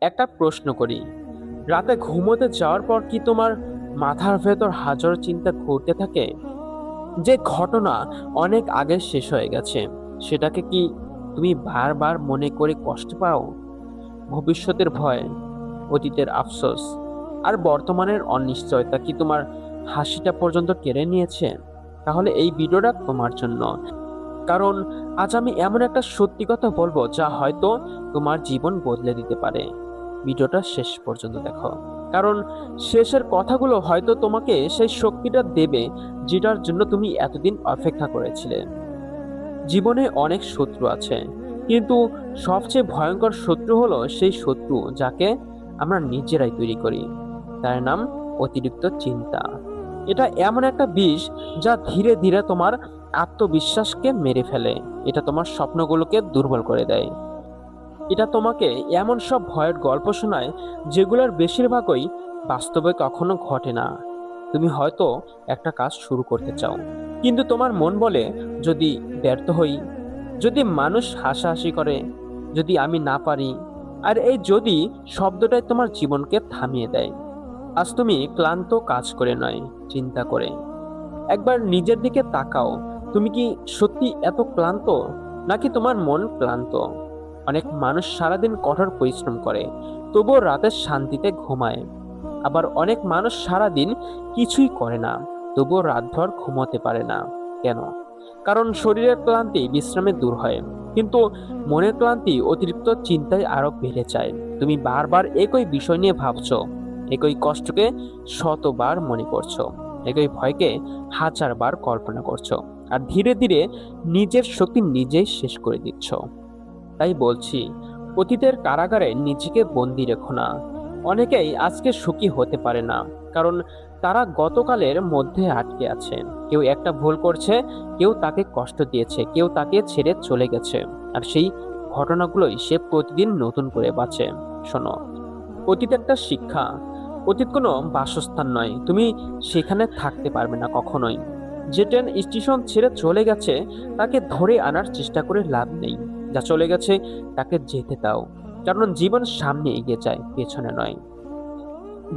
একটা প্রশ্ন করি, রাতে ঘুমোতে যাওয়ার পর কি তোমার মাথার ভেতর হাজারো চিন্তা ঘুরতে থাকে? যে ঘটনা অনেক আগে শেষ হয়ে গেছে, সেটাকে কি তুমি বারবার মনে করে কষ্ট পাও? ভবিষ্যতের ভয়, অতীতের আফসোস আর বর্তমানের অনিশ্চয়তা কি তোমার হাসিটা পর্যন্ত কেড়ে নিয়েছে? তাহলে এই ভিডিওটা তোমার জন্য। কারণ আজ আমি এমন একটা সত্যি কথা বলবো যা হয়তো তোমার জীবন বদলে দিতে পারে। ভিডিওটা শেষ পর্যন্ত দেখো, কারণ শেষের কথাগুলো হয়তো তোমাকে সেই শক্তিটা দেবে যেটার জন্য তুমি এতদিন অপেক্ষা করেছিলে। জীবনে অনেক শত্রু আছে, কিন্তু সবচেয়ে ভয়ঙ্কর শত্রু হলো সেই শত্রু যাকে আমরা নিজেরাই তৈরি করি। তার নাম অতিরিক্ত চিন্তা। এটা এমন একটা বিষ যা ধীরে ধীরে তোমার আত্মবিশ্বাসকে মেরে ফেলে। এটা তোমার স্বপ্নগুলোকে দুর্বল করে দেয়। এটা তোমাকে এমন সব ভয়ের গল্প শোনায় যেগুলোর বেশিরভাগই বাস্তবে কখনো ঘটে না। তুমি হয়তো একটা কাজ শুরু করতে চাও, কিন্তু তোমার মন বলে, যদি ব্যর্থ হই, যদি মানুষ হাসাহাসি করে, যদি আমি না পারি। আর এই যদি শব্দটাই তোমার জীবনকে থামিয়ে দেয়। আজ তুমি ক্লান্ত কাজ করে নয়, চিন্তা করে। একবার নিজের দিকে তাকাও। তুমি কি সত্যি এত ক্লান্ত, নাকি তোমার মন ক্লান্ত? অনেক মানুষ সারাদিন কঠোর পরিশ্রম করে, তবুও রাতের শান্তিতে ঘুমায়। আবার অনেক মানুষ সারাদিন কিছুই করে না, তবুও রাতভর ঘুমোতে পারে না। কেন? কারণ শরীরের ক্লান্তি বিশ্রামে দূর হয়, কিন্তু মনের ক্লান্তি অতিরিক্ত চিন্তায় আরো বেড়ে যায়। তুমি বারবার একই বিষয় নিয়ে ভাবছো, একই কষ্টকে শতবার মনে করছো, একই ভয়কে হাজারবার কল্পনা করছো, আর ধীরে ধীরে নিজের শক্তি নিজেই শেষ করে দিচ্ছ। তাই বলছি, অতীতের কারাগারে নিজেকে বন্দি রেখো না। অনেকেই আজকে সুখী হতে পারে না, কারণ তারা গতকালের মধ্যে আটকে আছে। কেউ একটা ভুল করছে, কেউ তাকে কষ্ট দিয়েছে, কেউ তাকে ছেড়ে চলে গেছে, আর সেই ঘটনাগুলোই সে প্রতিদিন নতুন করে বাঁচে। শোনো, অতীত একটা শিক্ষা। অতীত কোনো বাসস্থান নয়, তুমি সেখানে থাকতে পারবে না কখনোই। যে ট্রেন স্টেশন ছেড়ে চলে গেছে তাকে ধরে আনার চেষ্টা করে লাভ নেই। যা চলে গেছে তাকে যেতে দাও, কারণ জীবন সামনে এগিয়ে যায়, পেছনে নয়।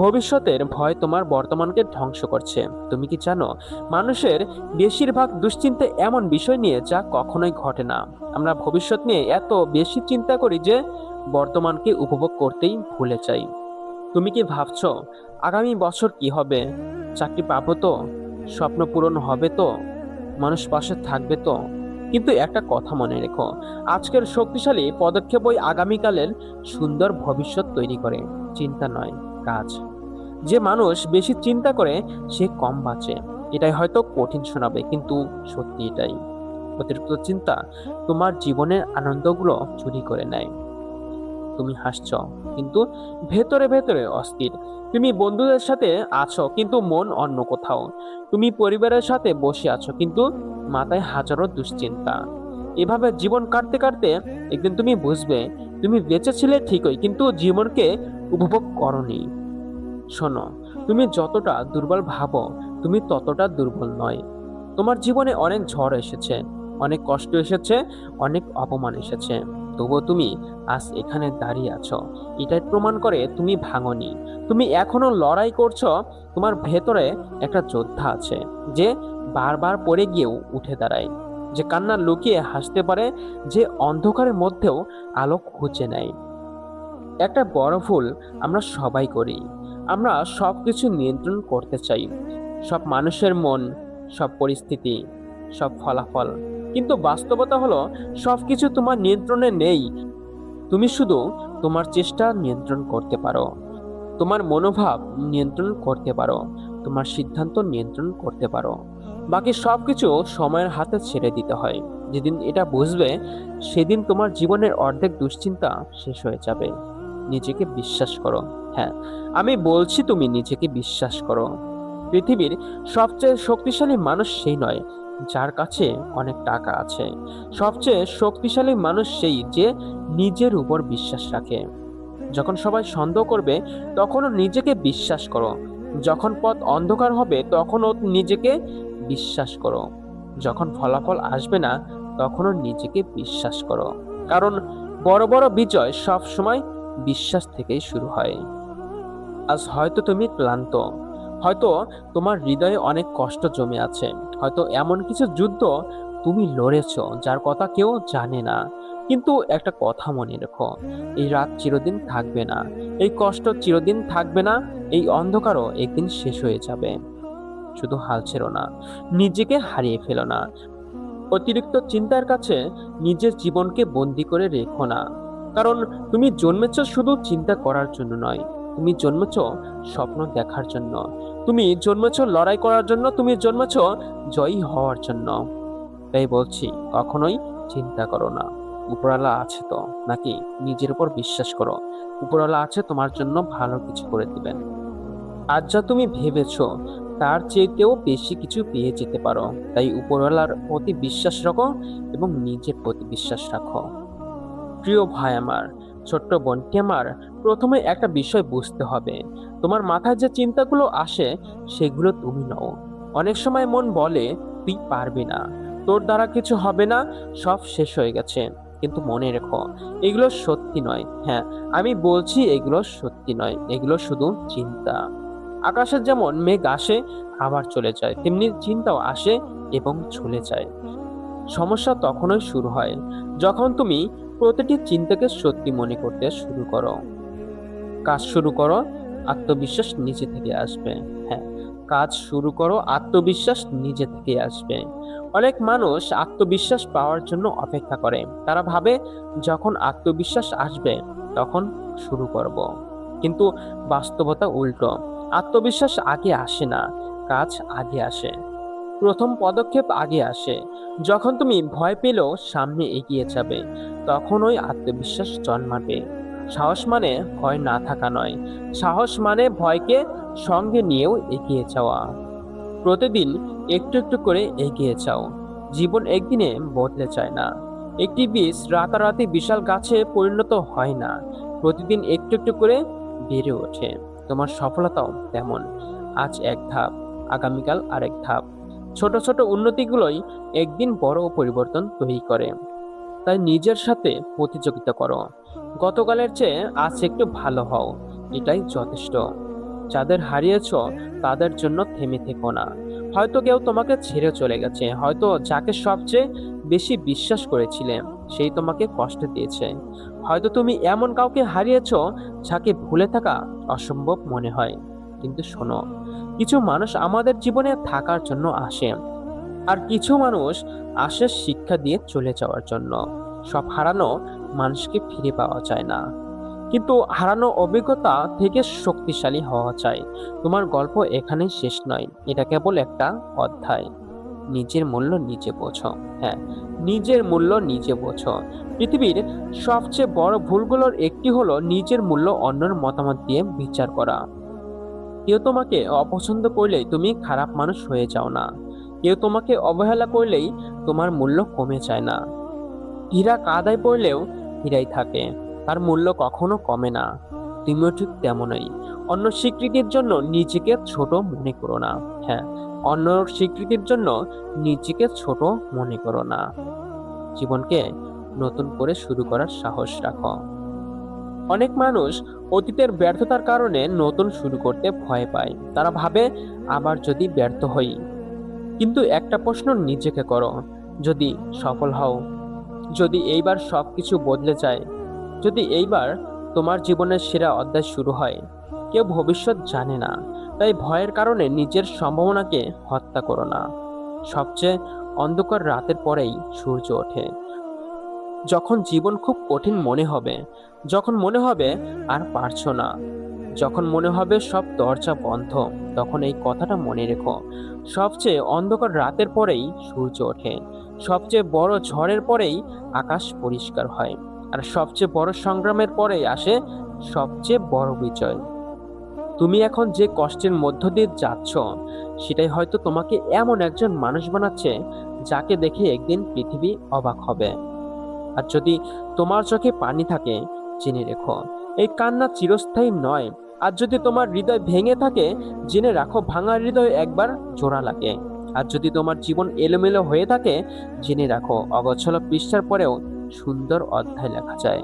ভবিষ্যতের ভয় তোমার বর্তমানকে ধ্বংস করছে। তুমি কি জানো, মানুষের বেশিরভাগ দুশ্চিন্তা এমন বিষয় নিয়ে যা কখনোই ঘটে না। আমরা ভবিষ্যৎ নিয়ে এত বেশি চিন্তা করি যে বর্তমানকে উপভোগ করতেই ভুলে যাই। তুমি কি ভাবছো আগামী বছর কি হবে? চাকরি পাবো তো? স্বপ্ন পূরণ হবে তো? মানুষ পাশে থাকবে তো? কিন্তু একটা কথা মনে রেখো, আজকের শক্তিশালী পদক্ষেপই আগামীকালের সুন্দর ভবিষ্যৎ তৈরি করে, চিন্তা নয়, কাজ। যে মানুষ বেশি চিন্তা করে সে কম বাঁচে। এটাই হয়তো কঠিন শোনাবে, কিন্তু সত্যি এটাই। অতিরিক্ত চিন্তা তোমার জীবনের আনন্দগুলো চুরি করে নেয়। তুমি হাসছো, কিন্তু ভেতরে ভেতরে অস্থির। তুমি বন্ধুদের সাথে আছো, কিন্তু মন অন্য কোথাও। তুমি পরিবারের সাথে বসে আছো, কিন্তু মাথায় হাজারো দুশ্চিন্তা। এভাবে জীবন কাটতে কাটতে একদিন তুমি বুঝবে, তুমি বেঁচে ছিলে ঠিকই, কিন্তু জীবনকে উপভোগ করনি। শোনো, তুমি যতটা দুর্বল ভাবো, তুমি ততটা দুর্বল নয়। তোমার জীবনে অনেক ঝড় এসেছে, অনেক কষ্ট এসেছে, অনেক অপমান এসেছে, তবুও তুমি আজ এখানে দাঁড়িয়ে আছো। এটাই প্রমাণ করে তুমি ভাঙনি। তুমি এখনো লড়াই করছো। তোমার ভেতরে একটা যোদ্ধা আছে, যে বারবার পড়ে গিয়েও উঠে দাঁড়ায়, যে কান্না লুকিয়ে হাসতে পারে, যে অন্ধকারের মধ্যেও আলো খুঁজে নেয়। একটা বড় ভুল আমরা সবাই করি। আমরা সবকিছু নিয়ন্ত্রণ করতে চাই, সব মানুষের মন, সব পরিস্থিতি, সব ফলাফল। কিন্তু বাস্তবতা হলো সবকিছু তোমার নিয়ন্ত্রণে নেই। তুমি শুধু তোমার চেষ্টা নিয়ন্ত্রণ করতে পারো, তোমার মনোভাব নিয়ন্ত্রণ করতে পারো, তোমার সিদ্ধান্ত নিয়ন্ত্রণ করতে পারো। বাকি সবকিছু সময়ের হাতে ছেড়ে দিতে হয়। যেদিন এটা বুঝবে, সেদিন তোমার জীবনের অর্ধেক দুশ্চিন্তা শেষ হয়ে যাবে। নিজেকে বিশ্বাস করো। হ্যাঁ, আমি বলছি তুমি নিজেকে বিশ্বাস করো। পৃথিবীর সবচেয়ে শক্তিশালী মানুষ সেই নয় যার কাছে অনেক টাকা আছে। সবচেয়ে শক্তিশালী মানুষ সেই যে নিজের উপর বিশ্বাস রাখে। যখন সবাই সন্দেহ করবে, তখনও নিজেকে বিশ্বাস করো। যখন পথ অন্ধকার হবে, তখনও নিজেকে বিশ্বাস করো। যখন ফলাফল আসবে না, তখনও নিজেকে বিশ্বাস করো। কারণ বড় বড় বিজয় সব সময় বিশ্বাস থেকেই শুরু হয়। আজ হয়তো তুমি ক্লান্ত, হয়তো তোমার হৃদয়ে অনেক কষ্ট জমে আছে, হয়তো এমন কিছু যুদ্ধ তুমি লড়েছ যার কথা কেউ জানে না। কিন্তু একটা কথা মনে রেখো, এই রাত চিরদিন থাকবে না, এই কষ্ট চিরদিন থাকবে না, এই অন্ধকারও একদিন শেষ হয়ে যাবে। শুধু হাল ছেড়ো না, নিজেকে হারিয়ে ফেলো না, অতিরিক্ত চিন্তার কাছে নিজের জীবনকে বন্দি করে রেখো না। কারণ তুমি জন্মেছ শুধু চিন্তা করার জন্য নয়, তুমি জন্মেছ স্বপ্ন দেখার জন্য, তুমি জন্মেছ লড়াই করার জন্য, তুমি জন্মেছ জয়ী হওয়ার জন্য। তাই বলছি, কখনোই চিন্তা করো না উপরওয়ালা আছে তো, নাকি নিজের উপর বিশ্বাস করো, উপরওয়ালা আছে তোমার জন্য ভালো কিছু করে দিবেন। আজ যা তুমি ভেবেছো তার চেয়েতেও বেশি কিছু পেয়ে যেতে পারো। তাই উপরওয়ালার প্রতি বিশ্বাস রাখো এবং নিজের প্রতি বিশ্বাস রাখো। প্রিয় ভাই আমার, ছোট্ট বোনটি আমার, প্রথমে একটা বিষয় বুঝতে হবে, তোমার মাথায় যে চিন্তাগুলো আসে সেগুলো তুমি নও। অনেক সময় মন বলে তুই পারবি না, তোর দ্বারা কিছু হবে না, সব শেষ হয়ে গেছে। কিন্তু মনে রেখো, এগুলো সত্যি নয়। হ্যাঁ, আমি বলছি এগুলো সত্যি নয়, এগুলো শুধু চিন্তা। আকাশের যেমন মেঘ আসে আবার চলে যায়, তেমনি চিন্তাও আসে এবং চলে যায়। সমস্যা তখনই শুরু হয় যখন তুমি প্রতিটি চিন্তাকে সত্যি মনে করতে শুরু করো। কাজ শুরু করো, আত্মবিশ্বাস নিজে থেকে আসবে। হ্যাঁ, কাজ শুরু করো, আত্মবিশ্বাস নিজে থেকে আসবে। অনেক মানুষ আত্মবিশ্বাস পাওয়ার জন্য অপেক্ষা করে। তারা ভাবে যখন আত্মবিশ্বাস আসবে তখন শুরু করব। কিন্তু বাস্তবতা উল্টো। আত্মবিশ্বাস আগে আসে না, কাজ আগে আসে। প্রথম পদক্ষেপ আগে আসে। যখন তুমি ভয় পেলেও সামনে এগিয়ে যাবে, তখন ওই আত্মবিশ্বাস জন্মাবে। সাহস মানে ভয় না থাকা নয়, সাহস মানে ভয়কে সঙ্গে নিয়েও এগিয়ে যাওয়া। প্রতিদিন একটু একটু করে এগিয়ে যাও। জীবন একদিনে বদলে যায় না। একটি বীজ রাতারাতি বিশাল গাছে পরিণত হয় না, প্রতিদিন একটু একটু করে বেড়ে ওঠে। তোমার সফলতাও তেমন। আজ এক ধাপ, আগামীকাল আরেক ধাপ। ছোট ছোট উন্নতিগুলোই একদিন বড় পরিবর্তন তৈরি করে। তাই নিজের সাথে প্রতিযোগিতা করো, গতকালের চেয়ে আজ একটু ভালো হও, এটাই যথেষ্ট। যাদের হারিয়েছো তাদের জন্য থেমে থেকো না। হয়তো কেউ তোমাকে ছেড়ে চলে গেছে, হয়তো যাকে সবচেয়ে বেশি বিশ্বাস করেছিলে সেই তোমাকে কষ্ট দিয়েছে, হয়তো তুমি এমন কাউকে হারিয়েছো যাকে ভুলে থাকা অসম্ভব মনে হয়। কিন্তু শোনো, কিছু মানুষ আমাদের জীবনে থাকার জন্য আসে, আর কিছু মানুষ আসে শিক্ষা দিয়ে চলে যাওয়ার জন্য। সব হারানো মানুষকে ফিরে পাওয়া যায় না, কিন্তু হারানো অভিজ্ঞতা থেকে শক্তিশালী হওয়া যায়। তোমার গল্প এখানেই শেষ নয়, এটা কেবল একটা অধ্যায়। নিজের মূল্য নিজে বোঝো। হ্যাঁ, নিজের মূল্য নিজে বোঝো। পৃথিবীর সবচেয়ে বড় ভুলগুলোর একটি হলো নিজের মূল্য অন্যের মতামত দিয়ে বিচার করা। কেউ তোমাকে অপছন্দ করলেই তুমি খারাপ মানুষ হয়ে যাও না, কেউ তোমাকে অবহেলা করলেই তোমার মূল্য কমে যায় না। হীরা কাদায় পড়লেও হীরাই থাকে, তার মূল্য কখনো কমে না। তুমিও ঠিক তেমনই। অন্য স্বীকৃতির জন্য নিজেকে ছোট মনে করো না। হ্যাঁ, অন্য স্বীকৃতির জন্য নিজেকে ছোট মনে করো না। জীবনকে নতুন করে শুরু করার সাহস রাখো। অনেক মানুষ অতীতের ব্যর্থতার কারণে নতুন শুরু করতে ভয় পায়। তারা ভাবে আবার যদি ব্যর্থ হই। কিন্তু একটা প্রশ্ন নিজেকে করো, যদি সফল হও, যদি এইবার সবকিছু বদলে যায়, যদি এইবার তোমার জীবনের সেরা অধ্যায় শুরু হয়, কেউ ভবিষ্যৎ জানে না। তাই ভয়ের কারণে নিজের সম্ভাবনাকে হত্যা করো না। সবচেয়ে অন্ধকার রাতের পরেই সূর্য ওঠে। যখন জীবন খুব কঠিন মনে হবে, যখন মনে হবে আর পারছো না, যখন মনে হবে সব দরজা বন্ধ, তখন এই কথাটা মনে রেখো, সবচেয়ে অন্ধকার রাতের পরেই সূর্য ওঠে। সবচেয়ে বড় ঝড়ের পরেই আকাশ পরিষ্কার হয়। আর সবচেয়ে বড় সংগ্রামের পরেই আসে সবচেয়ে বড় বিজয়। তুমি এখন যে কষ্টের মধ্য দিয়ে যাচ্ছ, সেটাই হয়তো তোমাকে এমন একজন মানুষ বানাচ্ছে যাকে দেখে একদিন পৃথিবী অবাক হবে। আর যদি তোমার চোখে পানি থাকে, জেনে রেখো এই কান্না চিরস্থায়ী নয়। আর যদি তোমার হৃদয় ভেঙে থাকে, জেনে রাখো ভাঙা হৃদয় একবার জোড়া লাগে। আর যদি তোমার জীবন এলোমেলো হয়ে থাকে, জেনে রাখো অগোছালো পৃষ্ঠার পরেও সুন্দর অধ্যায় লেখা যায়।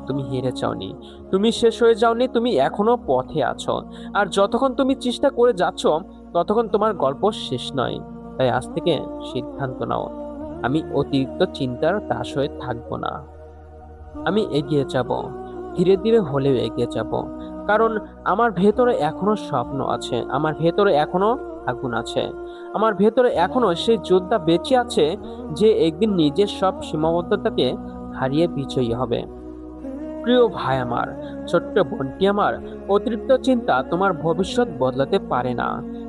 তুমি হেরে যাওনি, তুমি শেষ হয়ে যাওনি, তুমি এখনো পথে আছো। আর যতক্ষণ তুমি চেষ্টা করে যাচ্ছ, ততক্ষণ তোমার গল্প শেষ নয়। তাই আজ থেকে সিদ্ধান্ত নাও, আমি অতিরিক্ত চিন্তার দাস হয়ে থাকবো না। আমি এগিয়ে যাব, ধীরে ধীরে হলেও এগিয়ে যাব। কারণ আমার ভেতরে এখনো স্বপ্ন আছে, আমার ভেতরে এখনো আগুন আছে, আমার ভেতরে এখনো সেই যোদ্ধা বেঁচে আছে, যে একদিন নিজের সব সীমাবদ্ধতাকে হারিয়ে বিজয়ী হবে। প্রিয় ভাই আমার, ছোট্ট বোনটি আমার, অতিরিক্ত চিন্তা তোমার ভবিষ্যৎ বদলাতে পারে না,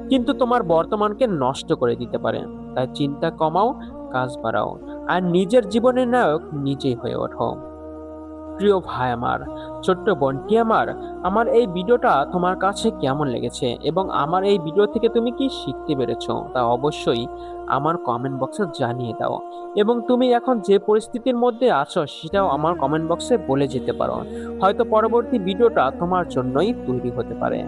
কিন্তু তোমার বর্তমানকে নষ্ট করে দিতে পারে। তাই চিন্তা কমাও, কাজ বাড়াও, আর নিজের জীবনের নায়ক নিজেই হয়ে ওঠো। প্রিয় ভাই আমার, ছোট্ট বোনটি আমার, আমার এই ভিডিওটা তোমার কাছে কেমন লেগেছে এবং আমার এই ভিডিও থেকে তুমি কি শিখতে পেরেছো, তা অবশ্যই আমার কমেন্ট বক্সে জানিয়ে দাও। এবং তুমি এখন যে পরিস্থিতির মধ্যে আছো সেটাও আমার কমেন্ট বক্সে বলে যেতে পারো। হয়তো পরবর্তী ভিডিওটা তোমার জন্যই তৈরি হতে পারে।